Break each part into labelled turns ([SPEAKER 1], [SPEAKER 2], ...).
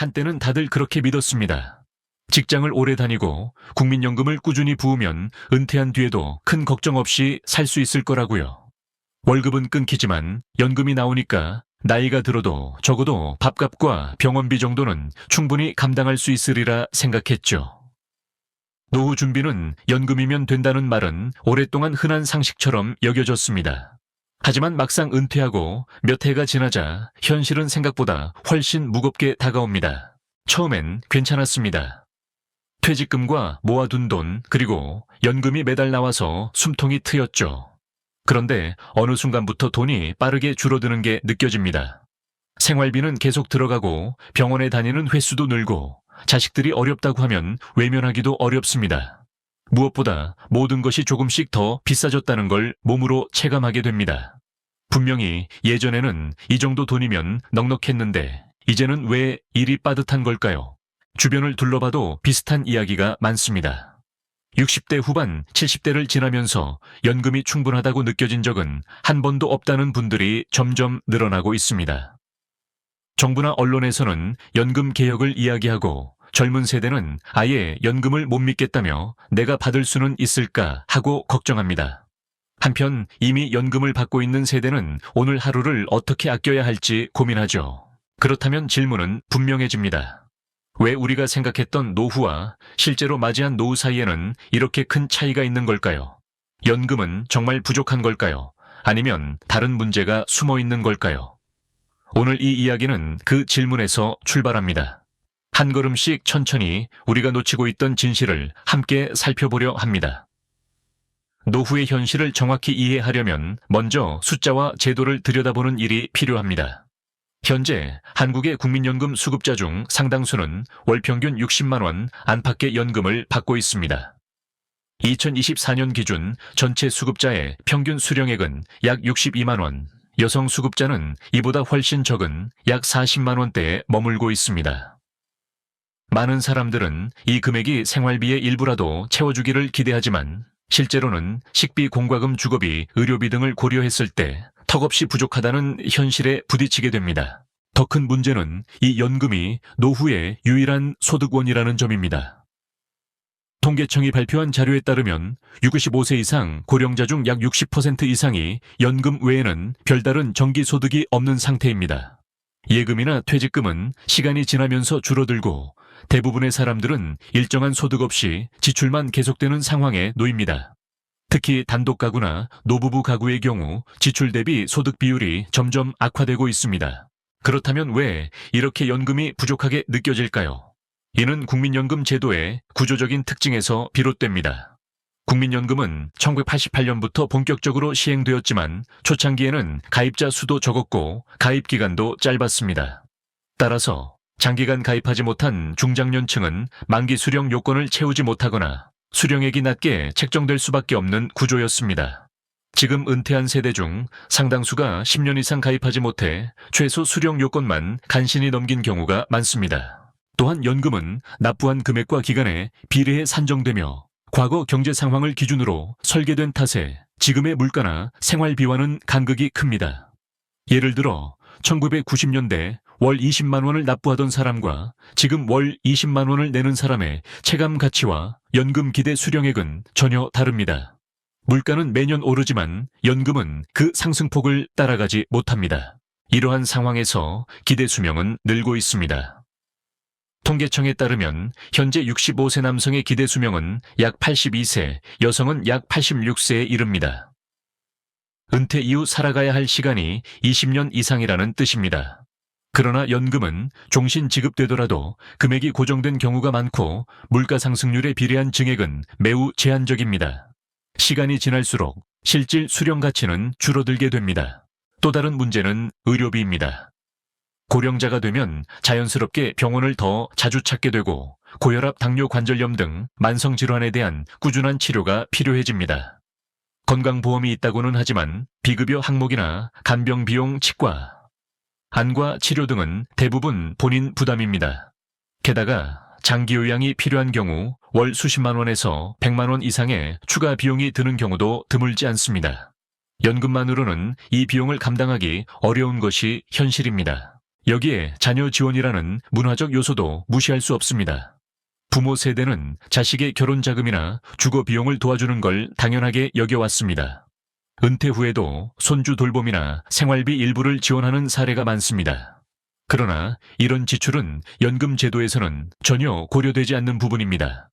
[SPEAKER 1] 한때는 다들 그렇게 믿었습니다. 직장을 오래 다니고 국민연금을 꾸준히 부으면 은퇴한 뒤에도 큰 걱정 없이 살 수 있을 거라고요. 월급은 끊기지만 연금이 나오니까 나이가 들어도 적어도 밥값과 병원비 정도는 충분히 감당할 수 있으리라 생각했죠. 노후 준비는 연금이면 된다는 말은 오랫동안 흔한 상식처럼 여겨졌습니다. 하지만 막상 은퇴하고 몇 해가 지나자 현실은 생각보다 훨씬 무겁게 다가옵니다. 처음엔 괜찮았습니다. 퇴직금과 모아둔 돈 그리고 연금이 매달 나와서 숨통이 트였죠. 그런데 어느 순간부터 돈이 빠르게 줄어드는 게 느껴집니다. 생활비는 계속 들어가고 병원에 다니는 횟수도 늘고 자식들이 어렵다고 하면 외면하기도 어렵습니다. 무엇보다 모든 것이 조금씩 더 비싸졌다는 걸 몸으로 체감하게 됩니다. 분명히 예전에는 이 정도 돈이면 넉넉했는데 이제는 왜 일이 빠듯한 걸까요? 주변을 둘러봐도 비슷한 이야기가 많습니다. 60대 후반 70대를 지나면서 연금이 충분하다고 느껴진 적은 한 번도 없다는 분들이 점점 늘어나고 있습니다. 정부나 언론에서는 연금 개혁을 이야기하고 젊은 세대는 아예 연금을 못 믿겠다며 내가 받을 수는 있을까 하고 걱정합니다. 한편 이미 연금을 받고 있는 세대는 오늘 하루를 어떻게 아껴야 할지 고민하죠. 그렇다면 질문은 분명해집니다. 왜 우리가 생각했던 노후와 실제로 맞이한 노후 사이에는 이렇게 큰 차이가 있는 걸까요? 연금은 정말 부족한 걸까요? 아니면 다른 문제가 숨어 있는 걸까요? 오늘 이 이야기는 그 질문에서 출발합니다. 한 걸음씩 천천히 우리가 놓치고 있던 진실을 함께 살펴보려 합니다. 노후의 현실을 정확히 이해하려면 먼저 숫자와 제도를 들여다보는 일이 필요합니다. 현재 한국의 국민연금 수급자 중 상당수는 월 평균 60만 원 안팎의 연금을 받고 있습니다. 2024년 기준 전체 수급자의 평균 수령액은 약 62만 원, 여성 수급자는 이보다 훨씬 적은 약 40만 원대에 머물고 있습니다. 많은 사람들은 이 금액이 생활비의 일부라도 채워주기를 기대하지만 실제로는 식비, 공과금, 주거비, 의료비 등을 고려했을 때 턱없이 부족하다는 현실에 부딪히게 됩니다. 더 큰 문제는 이 연금이 노후의 유일한 소득원이라는 점입니다. 통계청이 발표한 자료에 따르면 65세 이상 고령자 중 약 60% 이상이 연금 외에는 별다른 정기소득이 없는 상태입니다. 예금이나 퇴직금은 시간이 지나면서 줄어들고 대부분의 사람들은 일정한 소득 없이 지출만 계속되는 상황에 놓입니다. 특히 단독 가구나 노부부 가구의 경우 지출 대비 소득 비율이 점점 악화되고 있습니다. 그렇다면 왜 이렇게 연금이 부족하게 느껴질까요? 이는 국민연금 제도의 구조적인 특징에서 비롯됩니다. 국민연금은 1988년부터 본격적으로 시행되었지만 초창기에는 가입자 수도 적었고 가입 기간도 짧았습니다. 따라서 장기간 가입하지 못한 중장년층은 만기 수령 요건을 채우지 못하거나 수령액이 낮게 책정될 수밖에 없는 구조였습니다. 지금 은퇴한 세대 중 상당수가 10년 이상 가입하지 못해 최소 수령 요건만 간신히 넘긴 경우가 많습니다. 또한 연금은 납부한 금액과 기간에 비례해 산정되며 과거 경제 상황을 기준으로 설계된 탓에 지금의 물가나 생활비와는 간극이 큽니다. 예를 들어 1990년대 월 20만 원을 납부하던 사람과 지금 월 20만 원을 내는 사람의 체감 가치와 연금 기대 수령액은 전혀 다릅니다. 물가는 매년 오르지만 연금은 그 상승폭을 따라가지 못합니다. 이러한 상황에서 기대 수명은 늘고 있습니다. 통계청에 따르면 현재 65세 남성의 기대 수명은 약 82세, 여성은 약 86세에 이릅니다. 은퇴 이후 살아가야 할 시간이 20년 이상이라는 뜻입니다. 그러나 연금은 종신 지급되더라도 금액이 고정된 경우가 많고 물가 상승률에 비례한 증액은 매우 제한적입니다. 시간이 지날수록 실질 수령 가치는 줄어들게 됩니다. 또 다른 문제는 의료비입니다. 고령자가 되면 자연스럽게 병원을 더 자주 찾게 되고 고혈압, 당뇨, 관절염 등 만성질환에 대한 꾸준한 치료가 필요해집니다. 건강보험이 있다고는 하지만 비급여 항목이나 간병 비용, 치과, 안과 치료 등은 대부분 본인 부담입니다. 게다가 장기요양이 필요한 경우 월 수십만 원에서 100만 원 이상의 추가 비용이 드는 경우도 드물지 않습니다. 연금만으로는 이 비용을 감당하기 어려운 것이 현실입니다. 여기에 자녀 지원이라는 문화적 요소도 무시할 수 없습니다. 부모 세대는 자식의 결혼 자금이나 주거 비용을 도와주는 걸 당연하게 여겨왔습니다. 은퇴 후에도 손주 돌봄이나 생활비 일부를 지원하는 사례가 많습니다. 그러나 이런 지출은 연금 제도에서는 전혀 고려되지 않는 부분입니다.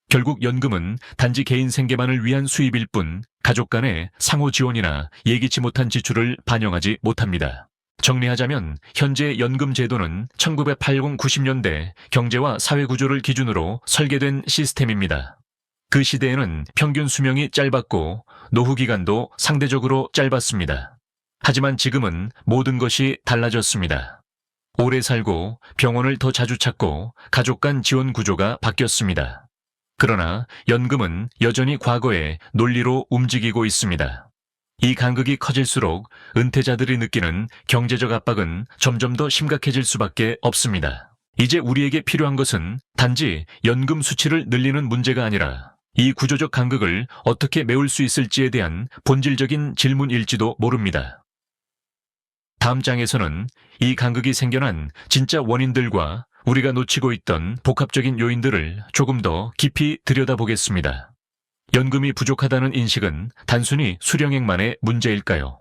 [SPEAKER 1] 결국 연금은 단지 개인 생계만을 위한 수입일 뿐 가족 간의 상호 지원이나 예기치 못한 지출을 반영하지 못합니다. 정리하자면 현재 연금 제도는 1980-90년대 경제와 사회 구조를 기준으로 설계된 시스템입니다. 그 시대에는 평균 수명이 짧았고 노후 기간도 상대적으로 짧았습니다. 하지만 지금은 모든 것이 달라졌습니다. 오래 살고 병원을 더 자주 찾고 가족 간 지원 구조가 바뀌었습니다. 그러나 연금은 여전히 과거의 논리로 움직이고 있습니다. 이 간극이 커질수록 은퇴자들이 느끼는 경제적 압박은 점점 더 심각해질 수밖에 없습니다. 이제 우리에게 필요한 것은 단지 연금 수치를 늘리는 문제가 아니라 이 구조적 간극을 어떻게 메울 수 있을지에 대한 본질적인 질문일지도 모릅니다. 다음 장에서는 이 간극이 생겨난 진짜 원인들과 우리가 놓치고 있던 복합적인 요인들을 조금 더 깊이 들여다보겠습니다. 연금이 부족하다는 인식은 단순히 수령액만의 문제일까요?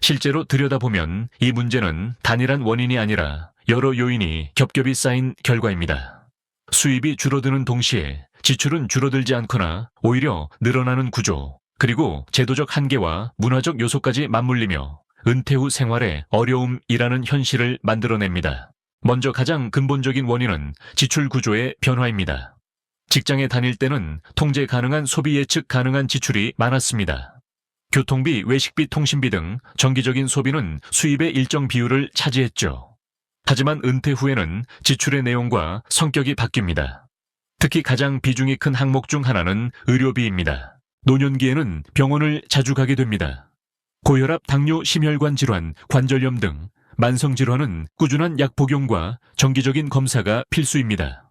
[SPEAKER 1] 실제로 들여다보면 이 문제는 단일한 원인이 아니라 여러 요인이 겹겹이 쌓인 결과입니다. 수입이 줄어드는 동시에 지출은 줄어들지 않거나 오히려 늘어나는 구조, 그리고 제도적 한계와 문화적 요소까지 맞물리며 은퇴 후 생활의 어려움이라는 현실을 만들어냅니다. 먼저 가장 근본적인 원인은 지출 구조의 변화입니다. 직장에 다닐 때는 통제 가능한 소비 예측 가능한 지출이 많았습니다. 교통비, 외식비, 통신비 등 정기적인 소비는 수입의 일정 비율을 차지했죠. 하지만 은퇴 후에는 지출의 내용과 성격이 바뀝니다. 특히 가장 비중이 큰 항목 중 하나는 의료비입니다. 노년기에는 병원을 자주 가게 됩니다. 고혈압, 당뇨, 심혈관 질환, 관절염 등 만성 질환은 꾸준한 약 복용과 정기적인 검사가 필수입니다.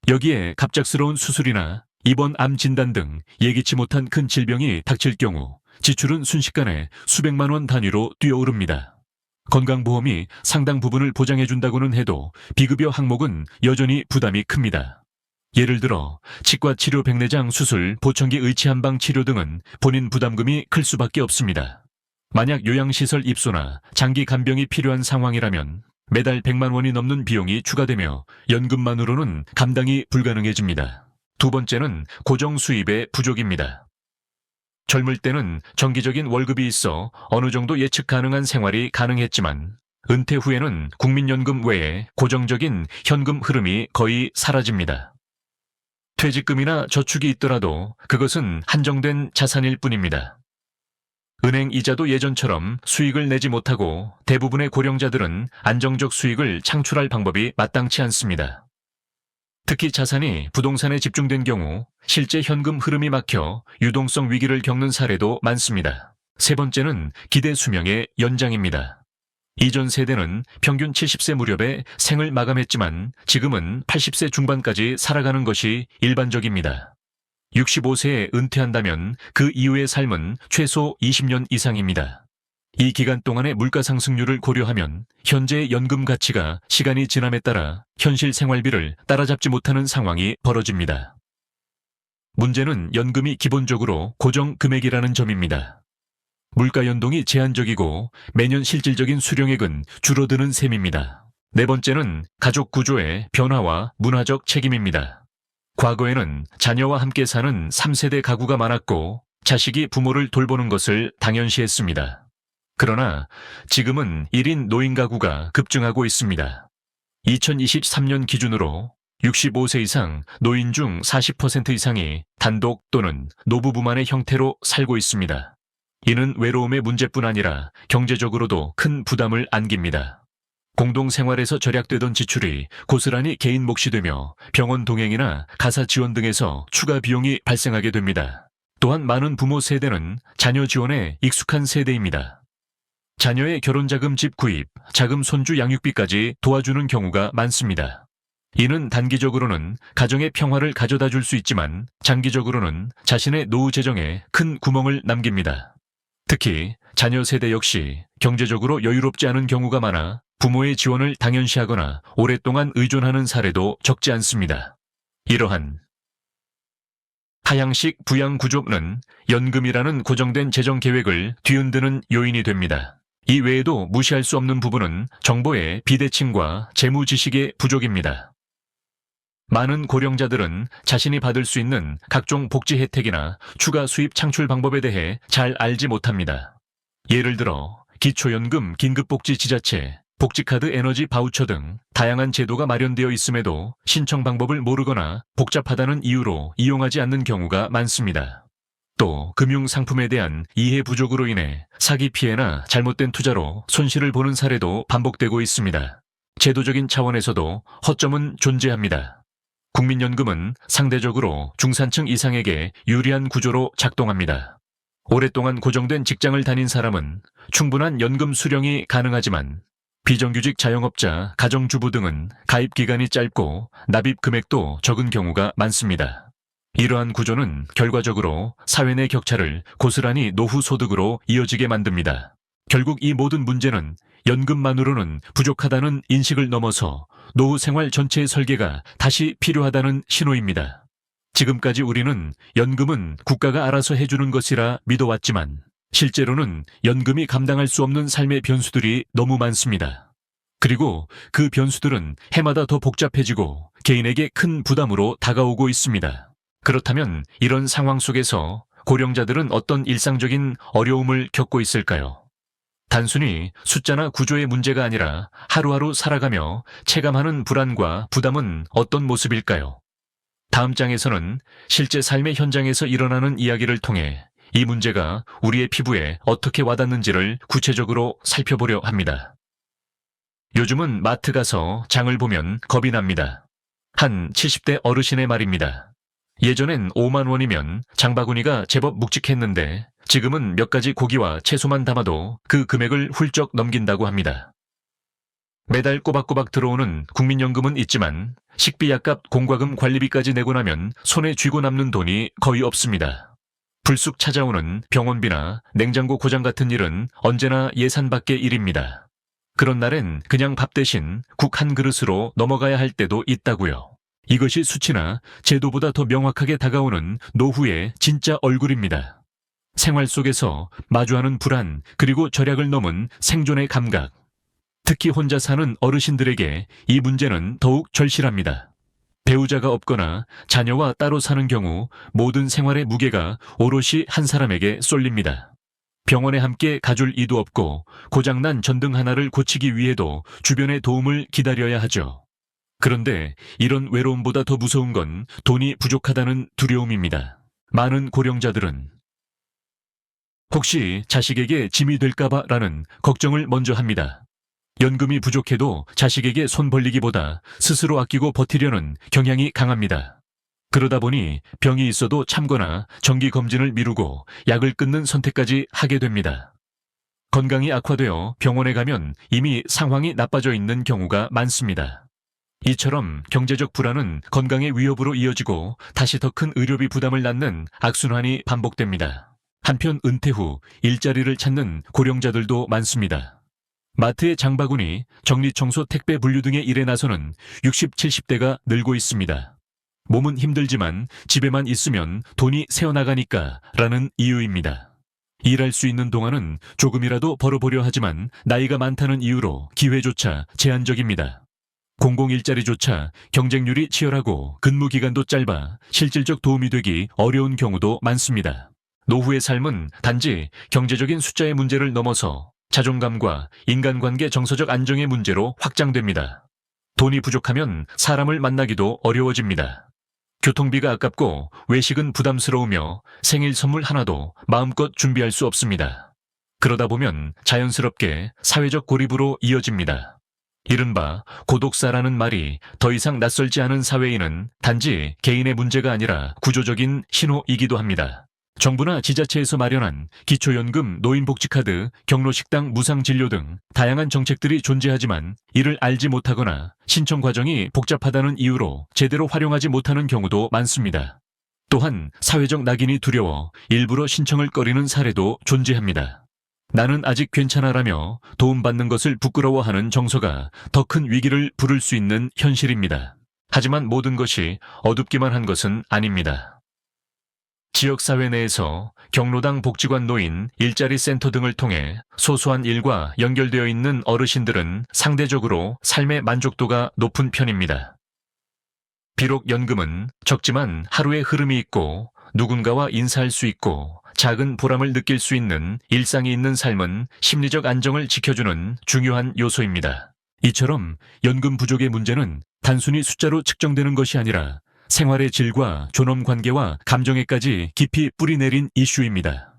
[SPEAKER 1] 여기에 갑작스러운 수술이나 입원 암 진단 등 예기치 못한 큰 질병이 닥칠 경우 지출은 순식간에 수백만 원 단위로 뛰어오릅니다. 건강보험이 상당 부분을 보장해준다고는 해도 비급여 항목은 여전히 부담이 큽니다. 예를 들어 치과 치료 백내장 수술, 보청기 의치 한방 치료 등은 본인 부담금이 클 수밖에 없습니다. 만약 요양시설 입소나 장기 간병이 필요한 상황이라면 매달 100만 원이 넘는 비용이 추가되며 연금만으로는 감당이 불가능해집니다. 두 번째는 고정 수입의 부족입니다. 젊을 때는 정기적인 월급이 있어 어느 정도 예측 가능한 생활이 가능했지만 은퇴 후에는 국민연금 외에 고정적인 현금 흐름이 거의 사라집니다. 퇴직금이나 저축이 있더라도 그것은 한정된 자산일 뿐입니다. 은행 이자도 예전처럼 수익을 내지 못하고 대부분의 고령자들은 안정적 수익을 창출할 방법이 마땅치 않습니다. 특히 자산이 부동산에 집중된 경우 실제 현금 흐름이 막혀 유동성 위기를 겪는 사례도 많습니다. 세 번째는 기대 수명의 연장입니다. 이전 세대는 평균 70세 무렵에 생을 마감했지만 지금은 80세 중반까지 살아가는 것이 일반적입니다. 65세에 은퇴한다면 그 이후의 삶은 최소 20년 이상입니다. 이 기간 동안의 물가 상승률을 고려하면 현재의 연금 가치가 시간이 지남에 따라 현실 생활비를 따라잡지 못하는 상황이 벌어집니다. 문제는 연금이 기본적으로 고정 금액이라는 점입니다. 물가 연동이 제한적이고 매년 실질적인 수령액은 줄어드는 셈입니다. 네 번째는 가족 구조의 변화와 문화적 책임입니다. 과거에는 자녀와 함께 사는 3세대 가구가 많았고 자식이 부모를 돌보는 것을 당연시했습니다. 그러나 지금은 1인 노인 가구가 급증하고 있습니다. 2023년 기준으로 65세 이상 노인 중 40% 이상이 단독 또는 노부부만의 형태로 살고 있습니다. 이는 외로움의 문제뿐 아니라 경제적으로도 큰 부담을 안깁니다. 공동생활에서 절약되던 지출이 고스란히 개인 몫이 되며 병원 동행이나 가사 지원 등에서 추가 비용이 발생하게 됩니다. 또한 많은 부모 세대는 자녀 지원에 익숙한 세대입니다. 자녀의 결혼자금 집 구입, 자금 손주 양육비까지 도와주는 경우가 많습니다. 이는 단기적으로는 가정의 평화를 가져다 줄 수 있지만 장기적으로는 자신의 노후 재정에 큰 구멍을 남깁니다. 특히 자녀 세대 역시 경제적으로 여유롭지 않은 경우가 많아 부모의 지원을 당연시하거나 오랫동안 의존하는 사례도 적지 않습니다. 이러한 하향식 부양 구조는 연금이라는 고정된 재정 계획을 뒤흔드는 요인이 됩니다. 이 외에도 무시할 수 없는 부분은 정보의 비대칭과 재무 지식의 부족입니다. 많은 고령자들은 자신이 받을 수 있는 각종 복지 혜택이나 추가 수입 창출 방법에 대해 잘 알지 못합니다. 예를 들어 기초연금, 긴급복지 지자체, 복지카드 에너지 바우처 등 다양한 제도가 마련되어 있음에도 신청 방법을 모르거나 복잡하다는 이유로 이용하지 않는 경우가 많습니다. 또 금융상품에 대한 이해 부족으로 인해 사기 피해나 잘못된 투자로 손실을 보는 사례도 반복되고 있습니다. 제도적인 차원에서도 허점은 존재합니다. 국민연금은 상대적으로 중산층 이상에게 유리한 구조로 작동합니다. 오랫동안 고정된 직장을 다닌 사람은 충분한 연금 수령이 가능하지만 비정규직 자영업자, 가정주부 등은 가입 기간이 짧고 납입 금액도 적은 경우가 많습니다. 이러한 구조는 결과적으로 사회 내 격차를 고스란히 노후 소득으로 이어지게 만듭니다. 결국 이 모든 문제는 연금만으로는 부족하다는 인식을 넘어서 노후 생활 전체의 설계가 다시 필요하다는 신호입니다. 지금까지 우리는 연금은 국가가 알아서 해주는 것이라 믿어왔지만 실제로는 연금이 감당할 수 없는 삶의 변수들이 너무 많습니다. 그리고 그 변수들은 해마다 더 복잡해지고 개인에게 큰 부담으로 다가오고 있습니다. 그렇다면 이런 상황 속에서 고령자들은 어떤 일상적인 어려움을 겪고 있을까요? 단순히 숫자나 구조의 문제가 아니라 하루하루 살아가며 체감하는 불안과 부담은 어떤 모습일까요? 다음 장에서는 실제 삶의 현장에서 일어나는 이야기를 통해 이 문제가 우리의 피부에 어떻게 와닿는지를 구체적으로 살펴보려 합니다. 요즘은 마트 가서 장을 보면 겁이 납니다. 한 70대 어르신의 말입니다. 예전엔 5만 원이면 장바구니가 제법 묵직했는데 지금은 몇 가지 고기와 채소만 담아도 그 금액을 훌쩍 넘긴다고 합니다. 매달 꼬박꼬박 들어오는 국민연금은 있지만 식비 약값 공과금 관리비까지 내고 나면 손에 쥐고 남는 돈이 거의 없습니다. 불쑥 찾아오는 병원비나 냉장고 고장 같은 일은 언제나 예산 밖의 일입니다. 그런 날엔 그냥 밥 대신 국 한 그릇으로 넘어가야 할 때도 있다고요. 이것이 수치나 제도보다 더 명확하게 다가오는 노후의 진짜 얼굴입니다. 생활 속에서 마주하는 불안 그리고 절약을 넘은 생존의 감각. 특히 혼자 사는 어르신들에게 이 문제는 더욱 절실합니다. 배우자가 없거나 자녀와 따로 사는 경우 모든 생활의 무게가 오롯이 한 사람에게 쏠립니다. 병원에 함께 가줄 이도 없고 고장난 전등 하나를 고치기 위해도 주변의 도움을 기다려야 하죠. 그런데 이런 외로움보다 더 무서운 건 돈이 부족하다는 두려움입니다. 많은 고령자들은 혹시 자식에게 짐이 될까봐라는 걱정을 먼저 합니다. 연금이 부족해도 자식에게 손 벌리기보다 스스로 아끼고 버티려는 경향이 강합니다. 그러다 보니 병이 있어도 참거나 정기검진을 미루고 약을 끊는 선택까지 하게 됩니다. 건강이 악화되어 병원에 가면 이미 상황이 나빠져 있는 경우가 많습니다. 이처럼 경제적 불안은 건강의 위협으로 이어지고 다시 더 큰 의료비 부담을 낳는 악순환이 반복됩니다. 한편 은퇴 후 일자리를 찾는 고령자들도 많습니다. 마트의 장바구니, 정리청소 택배 분류 등의 일에 나서는 60, 70대가 늘고 있습니다. 몸은 힘들지만 집에만 있으면 돈이 새어나가니까 라는 이유입니다. 일할 수 있는 동안은 조금이라도 벌어보려 하지만 나이가 많다는 이유로 기회조차 제한적입니다. 공공일자리조차 경쟁률이 치열하고 근무기간도 짧아 실질적 도움이 되기 어려운 경우도 많습니다. 노후의 삶은 단지 경제적인 숫자의 문제를 넘어서 자존감과 인간관계 정서적 안정의 문제로 확장됩니다. 돈이 부족하면 사람을 만나기도 어려워집니다. 교통비가 아깝고 외식은 부담스러우며 생일 선물 하나도 마음껏 준비할 수 없습니다. 그러다 보면 자연스럽게 사회적 고립으로 이어집니다. 이른바 고독사라는 말이 더 이상 낯설지 않은 사회인은 단지 개인의 문제가 아니라 구조적인 신호이기도 합니다. 정부나 지자체에서 마련한 기초연금, 노인복지카드, 경로식당, 무상진료 등 다양한 정책들이 존재하지만 이를 알지 못하거나 신청 과정이 복잡하다는 이유로 제대로 활용하지 못하는 경우도 많습니다. 또한 사회적 낙인이 두려워 일부러 신청을 꺼리는 사례도 존재합니다. 나는 아직 괜찮아라며 도움받는 것을 부끄러워하는 정서가 더 큰 위기를 부를 수 있는 현실입니다. 하지만 모든 것이 어둡기만 한 것은 아닙니다. 지역사회 내에서 경로당 복지관 노인, 일자리 센터 등을 통해 소소한 일과 연결되어 있는 어르신들은 상대적으로 삶의 만족도가 높은 편입니다. 비록 연금은 적지만 하루의 흐름이 있고 누군가와 인사할 수 있고 작은 보람을 느낄 수 있는 일상이 있는 삶은 심리적 안정을 지켜주는 중요한 요소입니다. 이처럼 연금 부족의 문제는 단순히 숫자로 측정되는 것이 아니라 생활의 질과 존엄 관계와 감정에까지 깊이 뿌리내린 이슈입니다.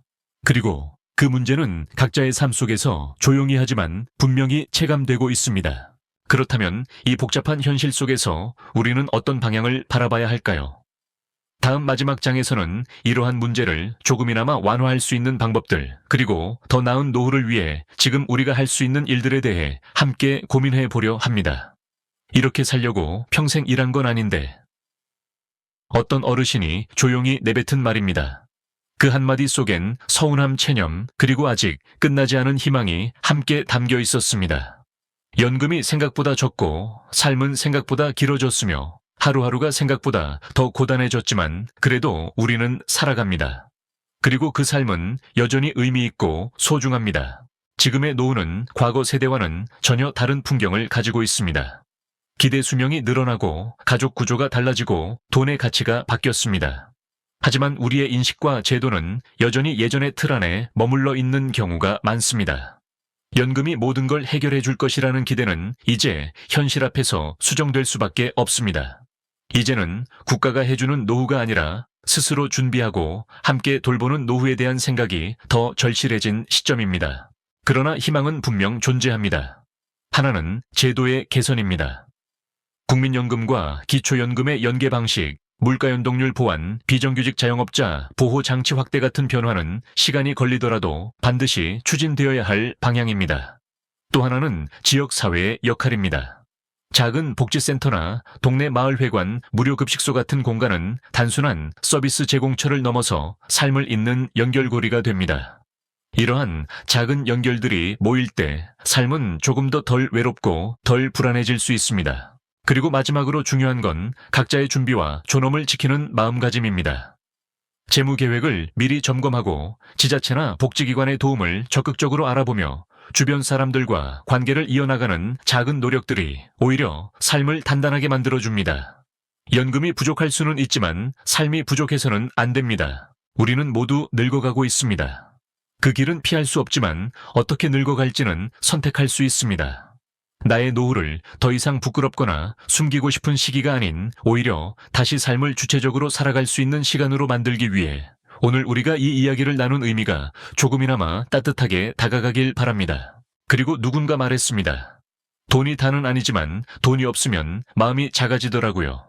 [SPEAKER 1] 그리고 그 문제는 각자의 삶 속에서 조용히 하지만 분명히 체감되고 있습니다. 그렇다면 이 복잡한 현실 속에서 우리는 어떤 방향을 바라봐야 할까요? 다음 마지막 장에서는 이러한 문제를 조금이나마 완화할 수 있는 방법들, 그리고 더 나은 노후를 위해 지금 우리가 할 수 있는 일들에 대해 함께 고민해 보려 합니다. 이렇게 살려고 평생 일한 건 아닌데. 어떤 어르신이 조용히 내뱉은 말입니다. 그 한마디 속엔 서운함, 체념, 그리고 아직 끝나지 않은 희망이 함께 담겨 있었습니다. 연금이 생각보다 적고 삶은 생각보다 길어졌으며 하루하루가 생각보다 더 고단해졌지만 그래도 우리는 살아갑니다. 그리고 그 삶은 여전히 의미 있고 소중합니다. 지금의 노후는 과거 세대와는 전혀 다른 풍경을 가지고 있습니다. 기대 수명이 늘어나고 가족 구조가 달라지고 돈의 가치가 바뀌었습니다. 하지만 우리의 인식과 제도는 여전히 예전의 틀 안에 머물러 있는 경우가 많습니다. 연금이 모든 걸 해결해 줄 것이라는 기대는 이제 현실 앞에서 수정될 수밖에 없습니다. 이제는 국가가 해주는 노후가 아니라 스스로 준비하고 함께 돌보는 노후에 대한 생각이 더 절실해진 시점입니다. 그러나 희망은 분명 존재합니다. 하나는 제도의 개선입니다. 국민연금과 기초연금의 연계 방식, 물가연동률 보완, 비정규직 자영업자 보호장치 확대 같은 변화는 시간이 걸리더라도 반드시 추진되어야 할 방향입니다. 또 하나는 지역사회의 역할입니다. 작은 복지센터나 동네 마을회관, 무료급식소 같은 공간은 단순한 서비스 제공처를 넘어서 삶을 잇는 연결고리가 됩니다. 이러한 작은 연결들이 모일 때 삶은 조금 더 덜 외롭고 덜 불안해질 수 있습니다. 그리고 마지막으로 중요한 건 각자의 준비와 존엄을 지키는 마음가짐입니다. 재무계획을 미리 점검하고 지자체나 복지기관의 도움을 적극적으로 알아보며 주변 사람들과 관계를 이어나가는 작은 노력들이 오히려 삶을 단단하게 만들어줍니다. 연금이 부족할 수는 있지만 삶이 부족해서는 안 됩니다. 우리는 모두 늙어가고 있습니다. 그 길은 피할 수 없지만 어떻게 늙어갈지는 선택할 수 있습니다. 나의 노후를 더 이상 부끄럽거나 숨기고 싶은 시기가 아닌 오히려 다시 삶을 주체적으로 살아갈 수 있는 시간으로 만들기 위해 오늘 우리가 이 이야기를 나눈 의미가 조금이나마 따뜻하게 다가가길 바랍니다. 그리고 누군가 말했습니다. 돈이 다는 아니지만 돈이 없으면 마음이 작아지더라고요.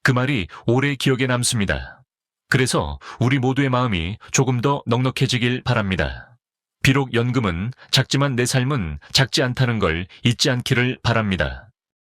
[SPEAKER 1] 그 말이 오래 기억에 남습니다. 그래서 우리 모두의 마음이 조금 더 넉넉해지길 바랍니다. 비록 연금은 작지만 내 삶은 작지 않다는 걸 잊지 않기를 바랍니다.